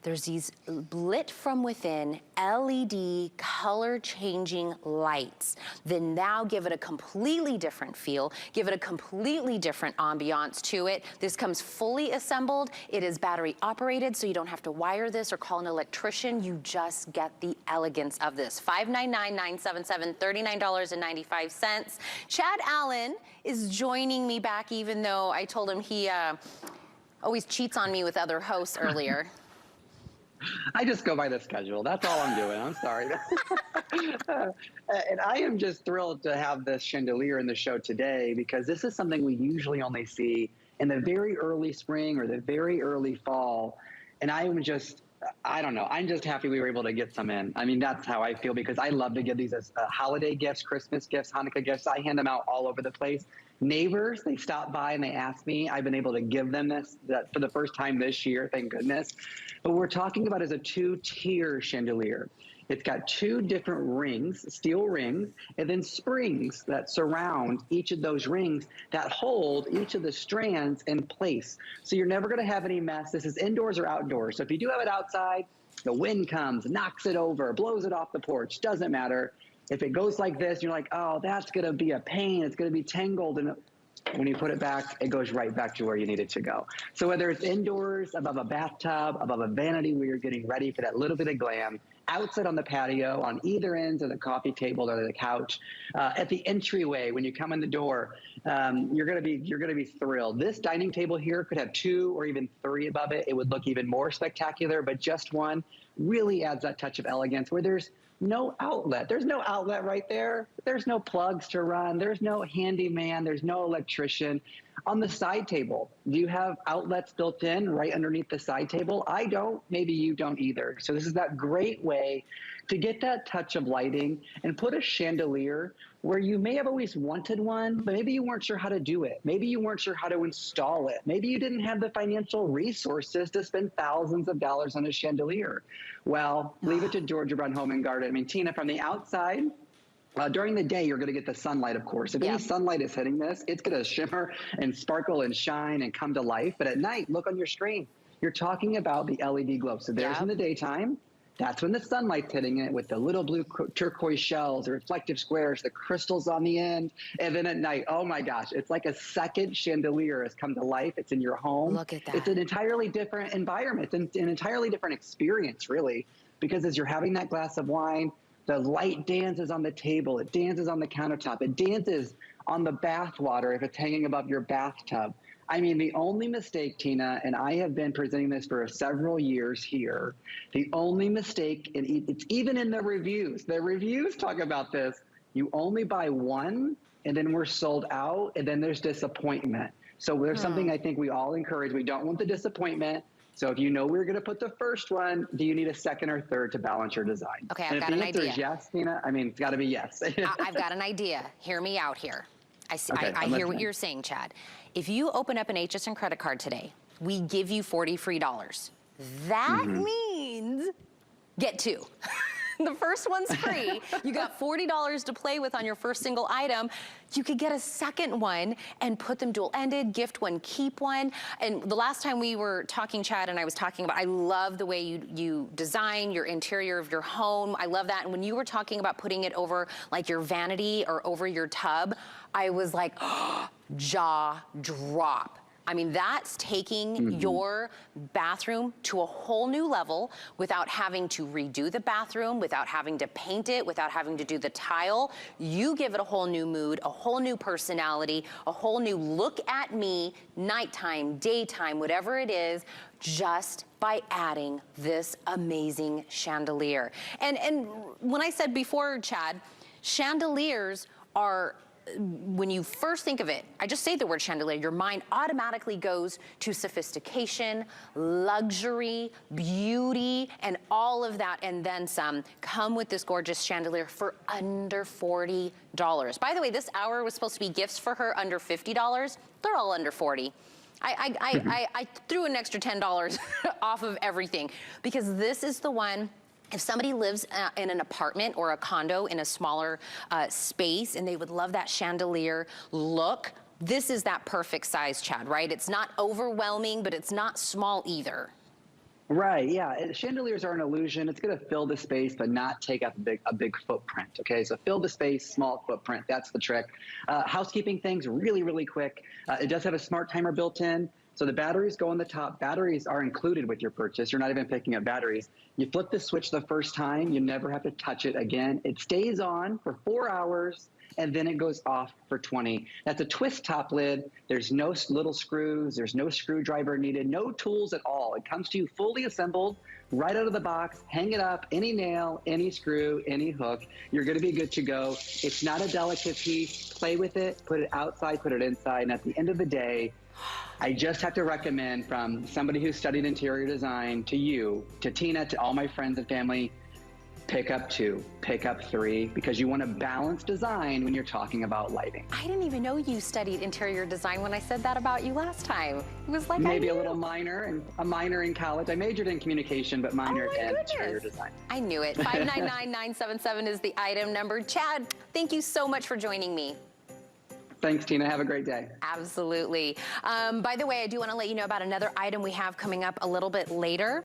there's these lit from within LED color changing lights that now give it a completely different feel, give it a completely different ambiance to it. This comes fully assembled. It is battery operated, so you don't have to wire this or call an electrician. You just get the elegance of this. $599,977, $39.95. Chad Allen is joining me back, even though I told him he always cheats on me with other hosts earlier. I just go by the schedule. That's all I'm doing. I'm sorry. And I am just thrilled to have this chandelier in the show today, because this is something we usually only see in the very early spring or the very early fall. And I am just, I don't know, I'm just happy we were able to get some in. I mean, that's how I feel, because I love to give these as holiday gifts, Christmas gifts, Hanukkah gifts. I hand them out all over the place. Neighbors, they stop by and they ask me. I've been able to give them this for the first time this year, thank goodness. But what we're talking about is a 2-tier chandelier. It's got 2 different rings, steel rings, and then springs that surround each of those rings that hold each of the strands in place. So you're never going to have any mess. This is indoors or outdoors. So if you do have it outside, the wind comes, knocks it over, blows it off the porch, doesn't matter. If it goes like this, you're like, oh, that's going to be a pain. It's going to be tangled. And when you put it back, it goes right back to where you need it to go. So whether it's indoors, above a bathtub, above a vanity where you're getting ready for that little bit of glam, outside on the patio, on either ends of the coffee table or the couch, at the entryway when you come in the door, you're gonna be thrilled. This dining table here could have 2 or even 3 above it. It would look even more spectacular, but just one really adds that touch of elegance where there's no outlet. There's no outlet right there. There's no plugs to run. There's no handyman. There's no electrician. On the side table, do you have outlets built in right underneath the side table? I don't. Maybe you don't either. So this is that great way to get that touch of lighting and put a chandelier where you may have always wanted one, but maybe you weren't sure how to do it. Maybe you weren't sure how to install it. Maybe you didn't have the financial resources to spend thousands of dollars on a chandelier. Well, leave it to Georgia Brown Home and Garden. I mean, Tina, from the outside, during the day, you're going to get the sunlight, of course. If any sunlight is hitting this, it's going to shimmer and sparkle and shine and come to life. But at night, look on your screen. You're talking about the LED glow. So there's in the daytime. That's when the sunlight's hitting it with the little blue turquoise shells, the reflective squares, the crystals on the end. And then at night, oh my gosh, it's like a second chandelier has come to life. It's in your home. Look at that. It's an entirely different environment. It's an entirely different experience, really, because as you're having that glass of wine, the light dances on the table. It dances on the countertop. It dances on the bath water if it's hanging above your bathtub. I mean, the only mistake, Tina, and I have been presenting this for several years here, the only mistake, and it's even in the reviews talk about this, you only buy one, and then we're sold out, and then there's disappointment. So there's something I think we all encourage. We don't want the disappointment. So if you know we're going to put the first one, do you need a second or third to balance your design? Okay, I've got an idea. And if the answer is yes, Tina, I mean, it's got to be yes. I've got an idea. Hear me out here. I hear what you're saying, Chad. If you open up an HSN credit card today, we give you $40 free. That means get 2. The first one's free. You got $40 to play with on your first single item. You could get a second one and put them dual-ended, gift one, keep one. And the last time we were talking, Chad, and I was talking about, I love the way you design your interior of your home. I love that. And when you were talking about putting it over like your vanity or over your tub, I was like, oh, jaw drop. I mean, that's taking your bathroom to a whole new level without having to redo the bathroom, without having to paint it, without having to do the tile. You give it a whole new mood, a whole new personality, a whole new look at me, nighttime, daytime, whatever it is, just by adding this amazing chandelier. And when I said before, Chad, chandeliers are, when you first think of it, I just say the word chandelier, your mind automatically goes to sophistication, luxury, beauty, and all of that, and then some. Come with this gorgeous chandelier for under $40. By the way, this hour was supposed to be gifts for her under $50. They're all under $40. I threw an extra $10 off of everything, because this is the one. If somebody lives in an apartment or a condo in a smaller space and they would love that chandelier look, this is that perfect size, Chad, right? It's not overwhelming, but it's not small either. Right, yeah. Chandeliers are an illusion. It's going to fill the space, but not take up a big footprint. Okay, so fill the space, small footprint. That's the trick. Housekeeping things really, really quick. It does have a smart timer built in. So the batteries go on the top. Batteries are included with your purchase. You're not even picking up batteries. You flip the switch the first time. You never have to touch it again. It stays on for 4 hours, and then it goes off for 20. That's a twist top lid. There's no little screws. There's no screwdriver needed. No tools at all. It comes to you fully assembled, right out of the box. Hang it up, any nail, any screw, any hook. You're going to be good to go. It's not a delicate piece. Play with it. Put it outside, put it inside. And at the end of the day, I just have to recommend, from somebody who studied interior design to you, to Tina, to all my friends and family, pick up 2, pick up 3, because you want a balanced design when you're talking about lighting. I didn't even know you studied interior design when I said that about you last time. It was like maybe a little minor, and a minor in college. I majored in communication, but minored in interior design. I knew it. 599977 is the item number. Chad, thank you so much for joining me. Thanks, Tina. Have a great day. Absolutely. By the way, I do want to let you know about another item we have coming up a little bit later.